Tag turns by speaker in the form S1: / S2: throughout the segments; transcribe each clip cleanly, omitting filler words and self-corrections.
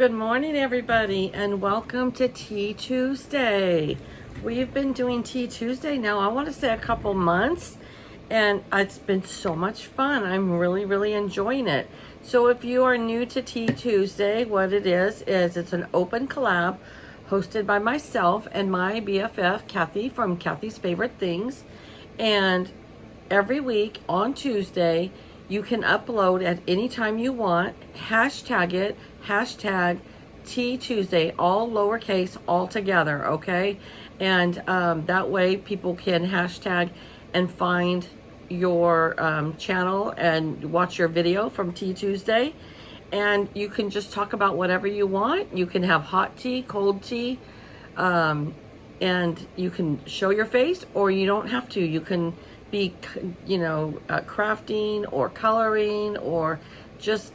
S1: good morning, everybody, and welcome to Tea Tuesday. We've been doing Tea Tuesday now, I want to say a couple months, and it's been so much fun. I'm really enjoying it. So if you are new to Tea Tuesday, what it is it's an open collab hosted by myself and my BFF, Kathy, from Kathy's Favorite Things. And every week on Tuesday, you can upload at any time you want, hashtag it, hashtag Tea Tuesday, all lowercase, all together, okay? And that way people can hashtag and find your channel and watch your video from Tea Tuesday. And you can just talk about whatever you want. You can have hot tea, cold tea, and you can show your face, or you don't have to. You can be, crafting or coloring or just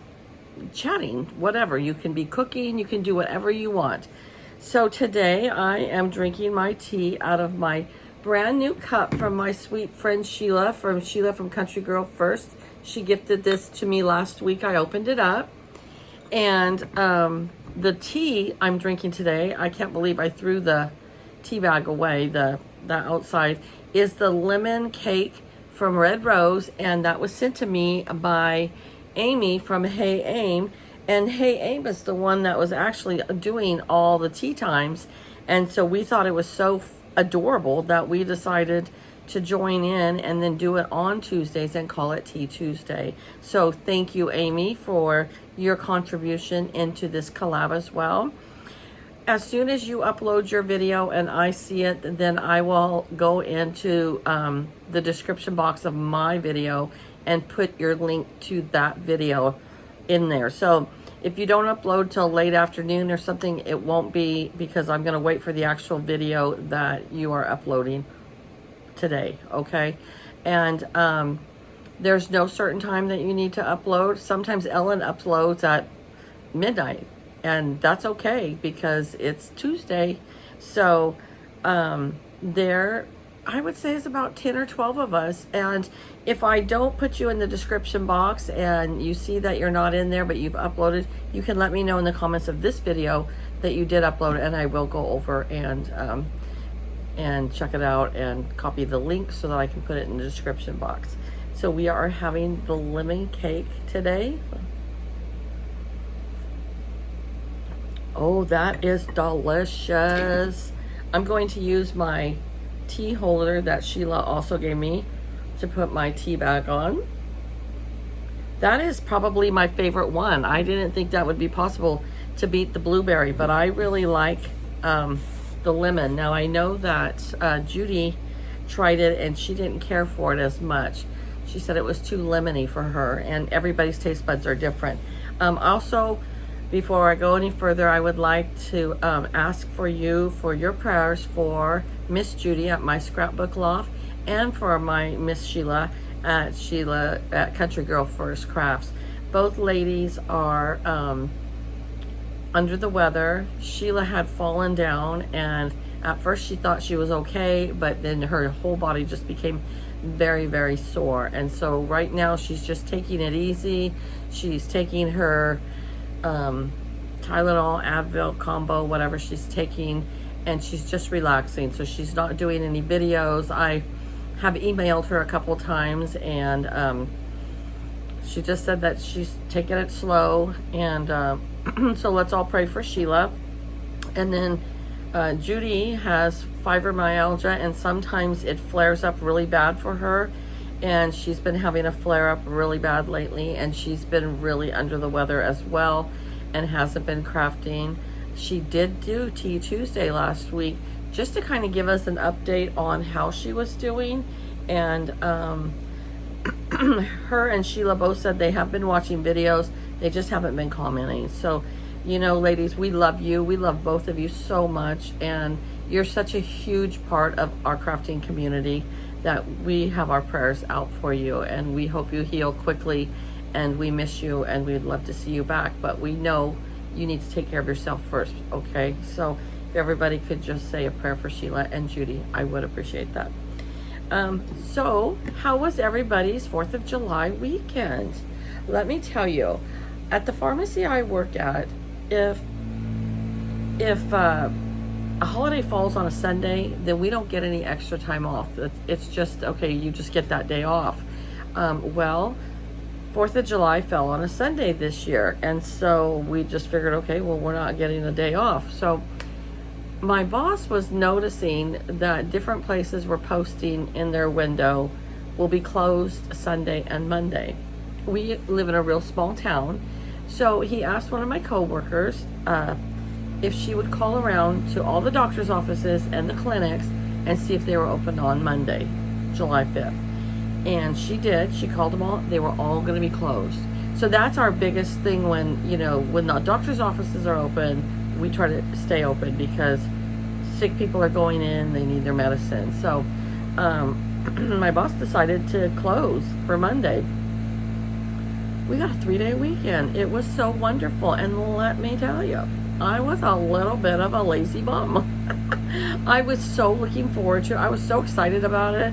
S1: chatting, whatever. You can be cooking, you can do whatever you want. So today I am drinking my tea out of my brand new cup from my sweet friend Sheila from Country Girl First. She gifted this to me last week. I opened it up, and the tea I'm drinking today, I can't believe I threw the tea bag away, the outside, is the lemon cake from Red Rose, and that was sent to me by Amy from Hey Aim. And Hey Aim is the one that was actually doing all the tea times, and so we thought it was so adorable that we decided to join in and then do it on Tuesdays and call it Tea Tuesday. So thank you, Amy, for your contribution into this collab as well. As soon as you upload your video and I see it, then I will go into the description box of my video and put your link to that video in there. So if you don't upload till late afternoon or something, it won't be, because I'm going to wait for the actual video that you are uploading today, okay? And there's no certain time that you need to upload. Sometimes Ellen uploads at midnight, and that's okay because it's Tuesday. So there, I would say, is about 10 or 12 of us. And if I don't put you in the description box and you see that you're not in there but you've uploaded, you can let me know in the comments of this video that you did upload, and I will go over and check it out and copy the link so that I can put it in the description box. So we are having the lemon cake today. Oh, that is delicious. I'm going to use my tea holder that Sheila also gave me to put my tea bag on. That is probably my favorite one. I didn't think that would be possible to beat the blueberry, but I really like the lemon. Now I know that Judy tried it and she didn't care for it as much. She said it was too lemony for her, and everybody's taste buds are different. Also, before I go any further, I would like to ask for your prayers for Miss Judy at my scrapbook loft, and for my Miss Sheila at Country Girl First Crafts. Both ladies are under the weather. Sheila had fallen down, and at first she thought she was okay, but then her whole body just became very sore. And so right now she's just taking it easy. She's taking her Tylenol, Advil combo, whatever she's taking, and she's just relaxing. So she's not doing any videos. I have emailed her a couple times, and she just said that she's taking it slow. And so let's all pray for Sheila. And then Judy has fibromyalgia, and sometimes it flares up really bad for her, and she's been having a flare up really bad lately, and she's been really under the weather as well and hasn't been crafting. She did do Tea Tuesday last week just to kind of give us an update on how she was doing, and her and Sheila both said they have been watching videos, they just haven't been commenting. So, ladies, we love you. We love both of you so much, and you're such a huge part of our crafting community that we have our prayers out for you, and we hope you heal quickly, and we miss you, and we'd love to see you back, but we know you need to take care of yourself first, okay? So if everybody could just say a prayer for Sheila and Judy, I would appreciate that. So how was everybody's 4th of July weekend? Let me tell you, at the pharmacy I work at, if if a holiday falls on a Sunday, then we don't get any extra time off. It's just, okay, you just get that day off. Well, 4th of July fell on a Sunday this year, and so we just figured, okay, well, we're not getting a day off. So my boss was noticing that different places were posting in their window will be closed Sunday and Monday. We live in a real small town, so he asked one of my coworkers if she would call around to all the doctor's offices and the clinics and see if they were open on Monday, July 5th. And she did. She called them all. They were all going to be closed. So that's our biggest thing when the doctor's offices are open, we try to stay open because sick people are going in, they need their medicine. So my boss decided to close for Monday. We got a 3-day weekend. It was so wonderful. And let me tell you, I was a little bit of a lazy bum. I was so looking forward to it. I was so excited about it.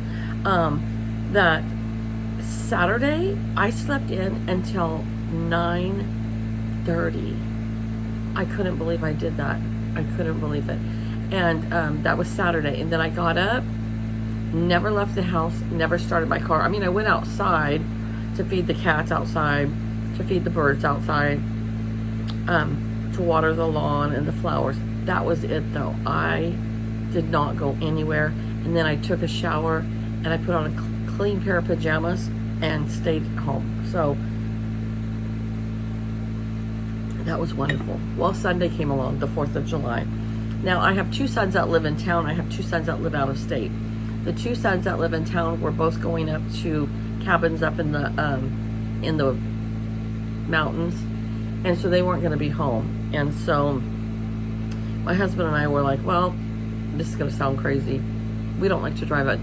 S1: That Saturday, I slept in until 9:30. I couldn't believe I did that. I couldn't believe it. And that was Saturday. And then I got up, never left the house, never started my car. I mean, I went outside to feed the cats outside, to feed the birds outside, to water the lawn and the flowers. That was it, though. I did not go anywhere. And then I took a shower and I put on a clean pair of pajamas and stayed home. So that was wonderful. Well, Sunday came along, the 4th of July. Now, I have 2 sons that live in town. I have 2 sons that live out of state. The 2 sons that live in town were both going up to cabins up in the mountains, and so they weren't going to be home. And so my husband and I were like, well, this is going to sound crazy. We don't like to drive at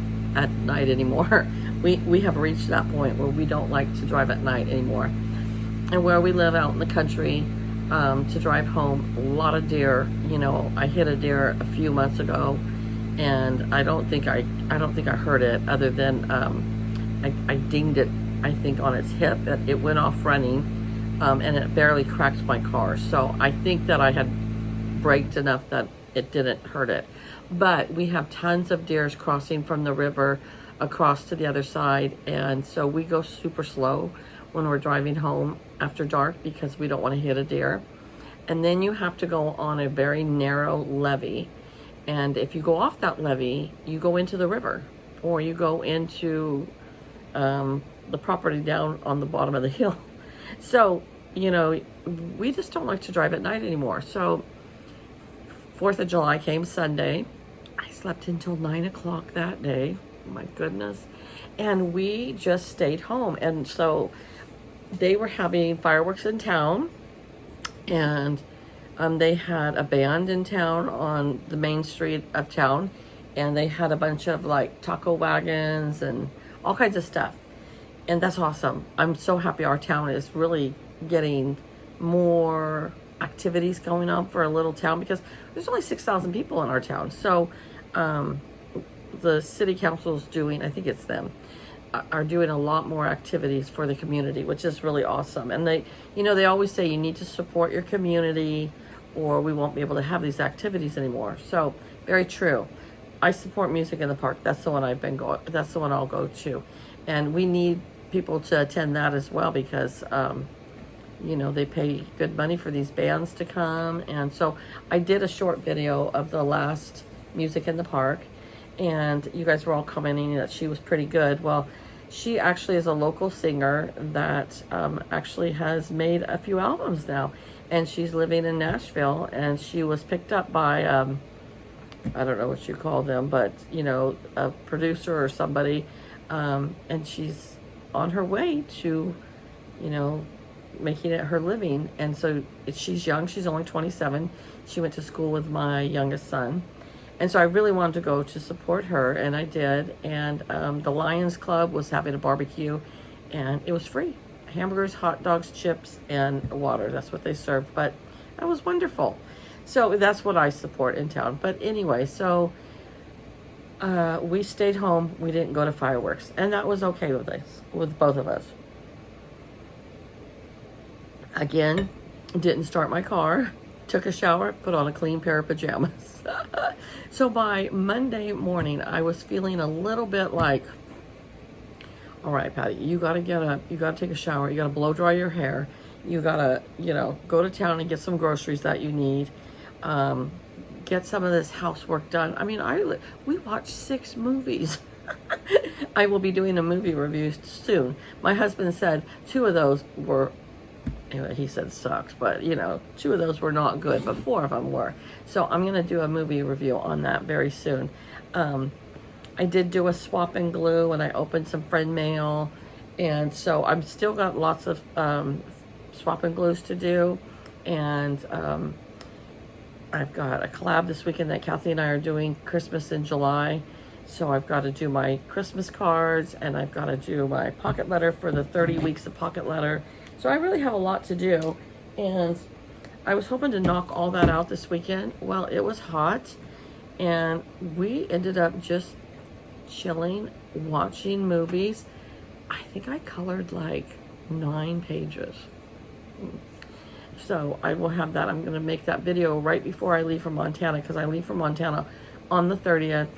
S1: night anymore. We have reached that point where we don't like to drive at night anymore. And where we live out in the country, to drive home, a lot of deer. I hit a deer a few months ago, and I don't think I hurt it, other than I dinged it, I think, on its hip. It went off running, and it barely cracked my car. So I think that I had braked enough that it didn't hurt it. But we have tons of deers crossing from the river across to the other side, and so we go super slow when we're driving home after dark because we don't want to hit a deer. And then you have to go on a very narrow levee, and if you go off that levee, you go into the river, or you go into the property down on the bottom of the hill. So we just don't like to drive at night anymore. So 4th of July came Sunday. I slept until 9 o'clock that day. My goodness. And we just stayed home. And so they were having fireworks in town, and they had a band in town on the main street of town, and they had a bunch of like taco wagons and all kinds of stuff. And that's awesome. I'm so happy our town is really getting more activities going on for a little town, because there's only 6,000 people in our town. So the city council's doing, I think it's them, are doing a lot more activities for the community, which is really awesome. And they always say you need to support your community or we won't be able to have these activities anymore. So very true. I support Music in the Park. That's the one that's the one I'll go to. And we need people to attend that as well, because they pay good money for these bands to come. And so I did a short video of the last Music in the Park, and you guys were all commenting that she was pretty good. Well, she actually is a local singer that actually has made a few albums now, and she's living in Nashville, and she was picked up by I don't know what you call them, but a producer or somebody, and she's on her way to making it her living. And so she's young. She's only 27. She went to school with my youngest son. And so I really wanted to go to support her, and I did. And the Lions Club was having a barbecue, and it was free. Hamburgers, hot dogs, chips, and water. That's what they served. But that was wonderful. So that's what I support in town. But anyway, so we stayed home. We didn't go to fireworks. And that was okay with us, with both of us. Again, didn't start my car. took a shower, put on a clean pair of pajamas. So by Monday morning, I was feeling a little bit like, all right, Patty, you got to get up, you got to take a shower, you got to blow dry your hair, you got to, go to town and get some groceries that you need, get some of this housework done. I mean, we watched 6 movies. I will be doing a movie review soon. My husband said 2 of those were, he said sucks, but 2 of those were not good, but 4 of them were. So I'm going to do a movie review on that very soon. I did do a swap and glue, and I opened some friend mail, and so I'm still got lots of swap and glues to do, and I've got a collab this weekend that Kathleen and I are doing, Christmas in July. So I've got to do my Christmas cards, and I've got to do my pocket letter for the 30 weeks of pocket letter. So I really have a lot to do, and I was hoping to knock all that out this weekend. Well, it was hot, and we ended up just chilling, watching movies. I think I colored like 9 pages. So I will have that. I'm going to make that video right before I leave for Montana, because I leave for Montana on the 30th.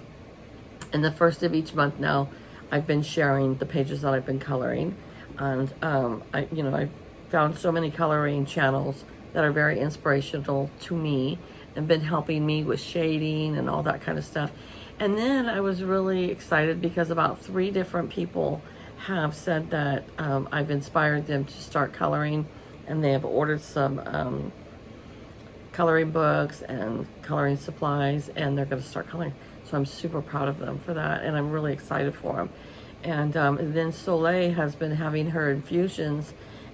S1: And the first of each month now, I've been sharing the pages that I've been coloring. And I found so many coloring channels that are very inspirational to me and been helping me with shading and all that kind of stuff. And then I was really excited because about 3 different people have said that I've inspired them to start coloring, and they have ordered some coloring books and coloring supplies, and they're going to start coloring. So I'm super proud of them for that, and I'm really excited for them. And then Solae has been having her infusions,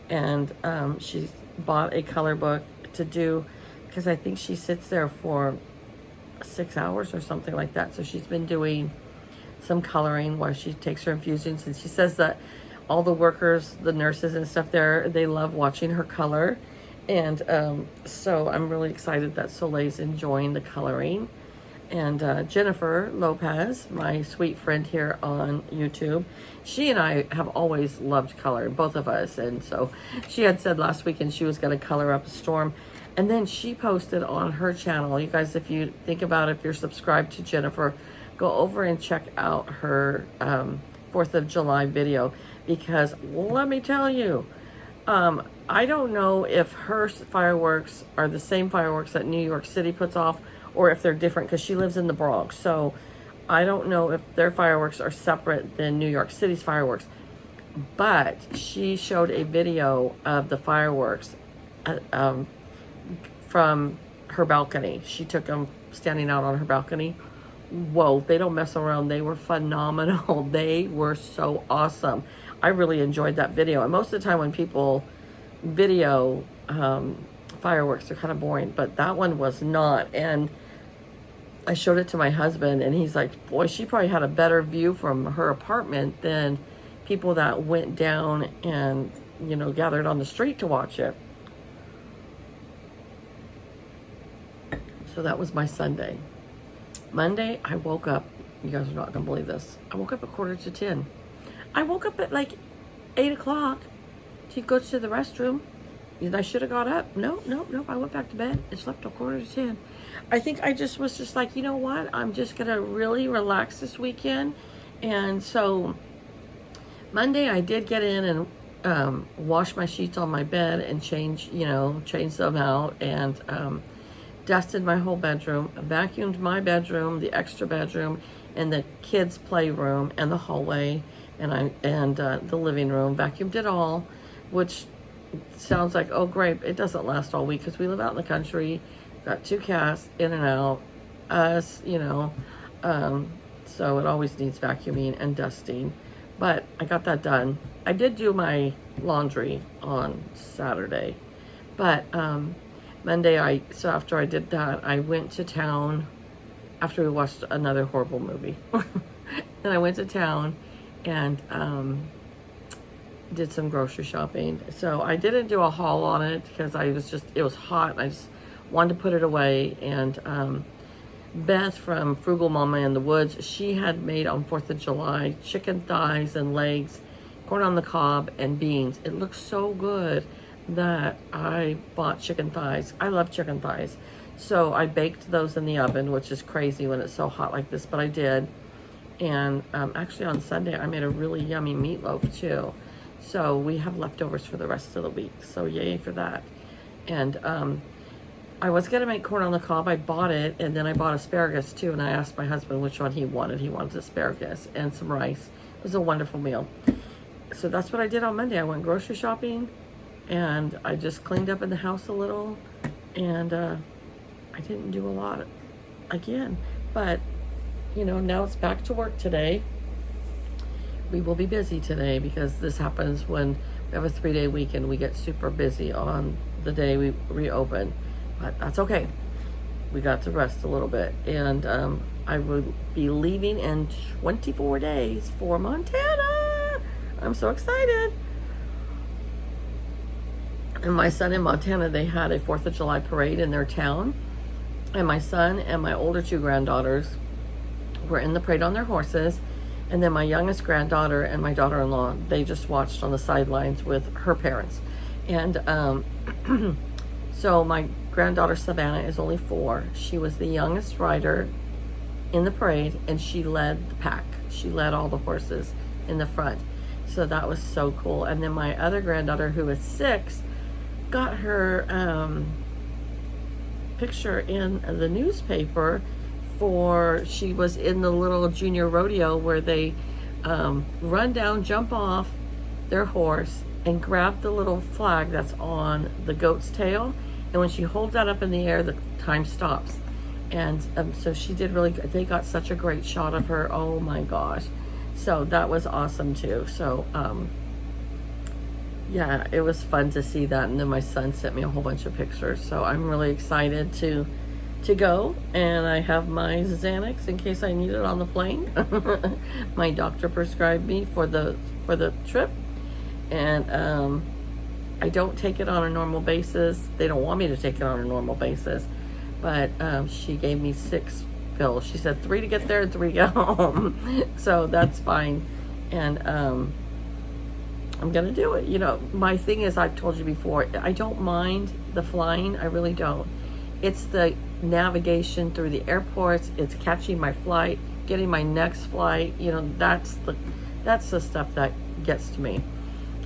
S1: and she's bought a color book to do, because I think she sits there for 6 hours or something like that. So she's been doing some coloring while she takes her infusions, and she says that all the workers, the nurses and stuff there, they love watching her color. And so I'm really excited that Soleil's enjoying the coloring. And Jennifer Lopez, my sweet friend here on YouTube, she and I have always loved color, both of us. And so she had said last weekend she was going to color up a storm. And then she posted on her channel. You guys, if you think about it, if you're subscribed to Jennifer, go over and check out her 4th of July video. Because let me tell you, I don't know if her fireworks are the same fireworks that New York City puts off, or if they're different, because she lives in the Bronx. So I don't know if their fireworks are separate than New York City's fireworks. But she showed a video of the fireworks from her balcony. She took them standing out on her balcony. Whoa, they don't mess around. They were phenomenal. They were so awesome. I really enjoyed that video. And most of the time when people video fireworks, they're kind of boring, but that one was not. And I showed it to my husband, and he's like, boy, she probably had a better view from her apartment than people that went down and, gathered on the street to watch it. So that was my Sunday. Monday, I woke up. You guys are not going to believe this. I woke up at 9:45. I woke up at like 8 o'clock to go to the restroom. And I should have got up. No. I went back to bed and slept till 9:45. I think I just was just like, you know what? I'm just going to really relax this weekend. And so Monday I did get in and wash my sheets on my bed and change them out, and dusted my whole bedroom, vacuumed my bedroom, the extra bedroom, and the kids' playroom, and the hallway, and the living room. Vacuumed it all, which sounds like, oh great, it doesn't last all week because we live out in the country, got 2 cats, in and out, us, so it always needs vacuuming and dusting. But I got that done. I did do my laundry on Saturday, but Monday, so after I did that, I went to town after we watched another horrible movie. Then I went to town and did some grocery shopping. So I didn't do a haul on it because it was hot, and I just wanted to put it away. And Beth from Frugal Mama in the Woods, she had made on 4th of July chicken thighs and legs, corn on the cob, and beans. It looked so good. that I bought chicken thighs. I love chicken thighs. So I baked those in the oven, which is crazy when it's so hot like this, but I did. And actually on Sunday, I made a really yummy meatloaf too. So we have leftovers for the rest of the week. So yay for that. And I was going to make corn on the cob. I bought it, and then I bought asparagus too. And I asked my husband which one he wanted. He wanted asparagus and some rice. It was a wonderful meal. So that's what I did on Monday. I went grocery shopping, and I just cleaned up in the house a little. And I didn't do a lot again. But, you know, now it's back to work today. We will be busy today because this happens when we have a 3-day weekend. We get super busy on the day we reopen. But that's okay. We got to rest a little bit. And I will be leaving in 24 days for Montana. I'm so excited. And my son in Montana, they had a 4th of July parade in their town. And my son and my older 2 granddaughters were in the parade on their horses. And then my youngest granddaughter and my daughter-in-law, they just watched on the sidelines with her parents. And so my granddaughter Savannah is only 4. She was the youngest rider in the parade, and she led the pack. She led all the horses in the front. So that was so cool. And then my other granddaughter, who is 6, got her picture in the newspaper she was in the little junior rodeo where they run down, jump off their horse, and grab the little flag that's on the goat's tail. And when she holds that up in the air, the time stops. And so she did really good. They got such a great shot of her. Oh my gosh. So that was awesome too. So, yeah, it was fun to see that. And then my son sent me a whole bunch of pictures. So I'm really excited to go. And I have my Xanax in case I need it on the plane. My doctor prescribed me for the trip. And I don't take it on a normal basis. They don't want me to take it on a normal basis. But she gave me 6 pills. She said 3 to get there and 3 to get home. So that's fine. And I'm going to do it. You know, my thing is, I've told you before, I don't mind the flying. I really don't. It's the navigation through the airports. It's catching my flight, getting my next flight. You know, that's the stuff that gets to me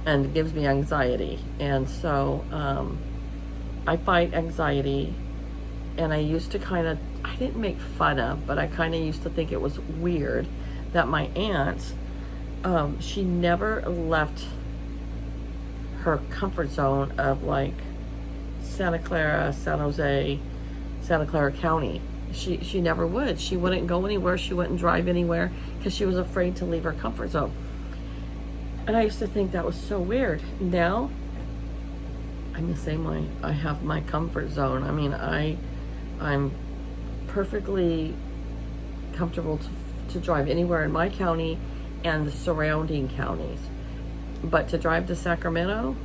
S1: and gives me anxiety. And so I fight anxiety. And I used to I didn't make fun of, but I kind of used to think it was weird that my aunt, she never left her comfort zone of like Santa Clara, San Jose, Santa Clara County. She never would. She wouldn't go anywhere. She wouldn't drive anywhere because she was afraid to leave her comfort zone. And I used to think that was so weird. Now, I'm the same way. I have my comfort zone. I mean, I'm perfectly comfortable to drive anywhere in my county and the surrounding counties. But to drive to Sacramento,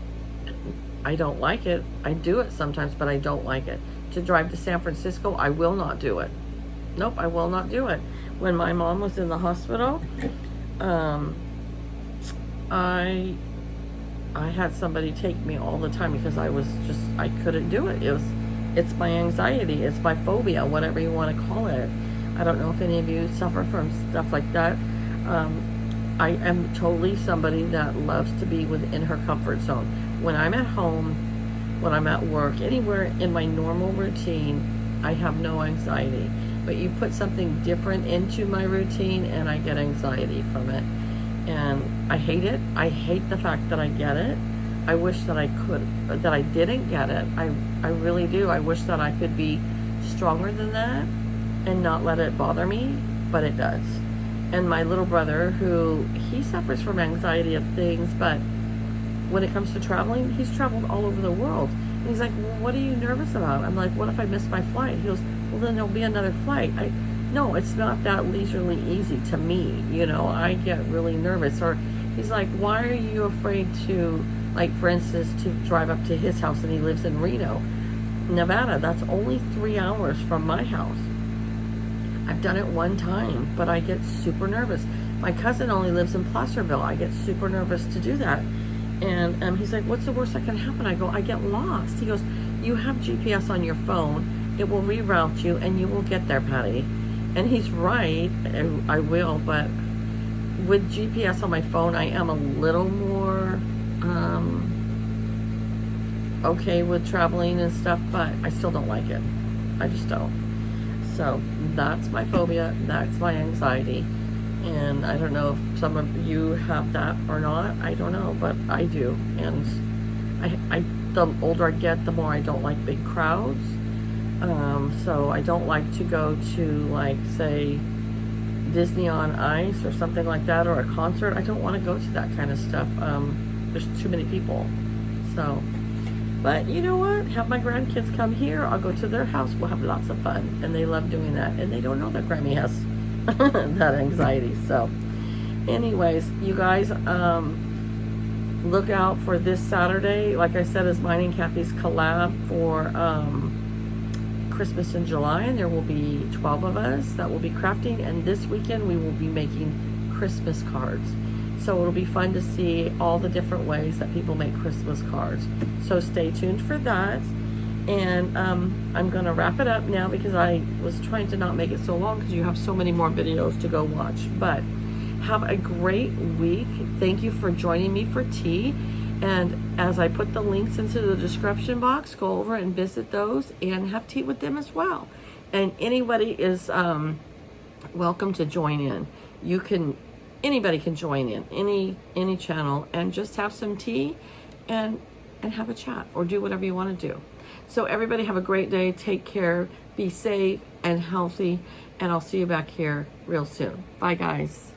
S1: I don't like it. I do it sometimes, but I don't like it. To drive to San Francisco, I will not do it. Nope, I will not do it. When my mom was in the hospital, I had somebody take me all the time because I couldn't do it. It's my anxiety, it's my phobia, whatever you want to call it. I don't know if any of you suffer from stuff like that. I am totally somebody that loves to be within her comfort zone. When I'm at home, when I'm at work, anywhere in my normal routine, I have no anxiety. But you put something different into my routine and I get anxiety from it. And I hate it. I hate the fact that I get it. I wish that I didn't get it. I really do. I wish that I could be stronger than that and not let it bother me, but it does. And my little brother, he suffers from anxiety of things, but when it comes to traveling, he's traveled all over the world. And he's like, well, what are you nervous about? I'm like, what if I miss my flight? He goes, well, then there'll be another flight. No, it's not that leisurely easy to me. You know, I get really nervous. Or he's like, why are you afraid to, like, for instance, to drive up to his house, and he lives in Reno, Nevada. That's only 3 hours from my house. I've done it one time, but I get super nervous. My cousin only lives in Placerville. I get super nervous to do that. And he's like, what's the worst that can happen? I go, I get lost. He goes, you have GPS on your phone. It will reroute you and you will get there, Patty. And he's right. I will, but with GPS on my phone, I am a little more okay with traveling and stuff, but I still don't like it. I just don't. So that's my phobia. That's my anxiety. And I don't know if some of you have that or not. I don't know, but I do. And the older I get, the more I don't like big crowds. So I don't like to go to, like, say, Disney on Ice or something like that, or a concert. I don't want to go to that kind of stuff. There's too many people. So, but you know what? Have my grandkids come here. I'll go to their house. We'll have lots of fun. And they love doing that. And they don't know that Grammie has that anxiety. So anyways, you guys, look out for this Saturday. Like I said, is mine and Kathy's collab for Christmas in July, and there will be 12 of us that will be crafting, and this weekend we will be making Christmas cards. So it'll be fun to see all the different ways that people make Christmas cards. So stay tuned for that. And I'm gonna wrap it up now because I was trying to not make it so long because you have so many more videos to go watch. But have a great week. Thank you for joining me for tea. And as I put the links into the description box, go over and visit those and have tea with them as well. And anybody is welcome to join in. Anybody can join in, any channel, and just have some tea and have a chat or do whatever you want to do. So everybody have a great day. Take care. Be safe and healthy. And I'll see you back here real soon. Bye, guys.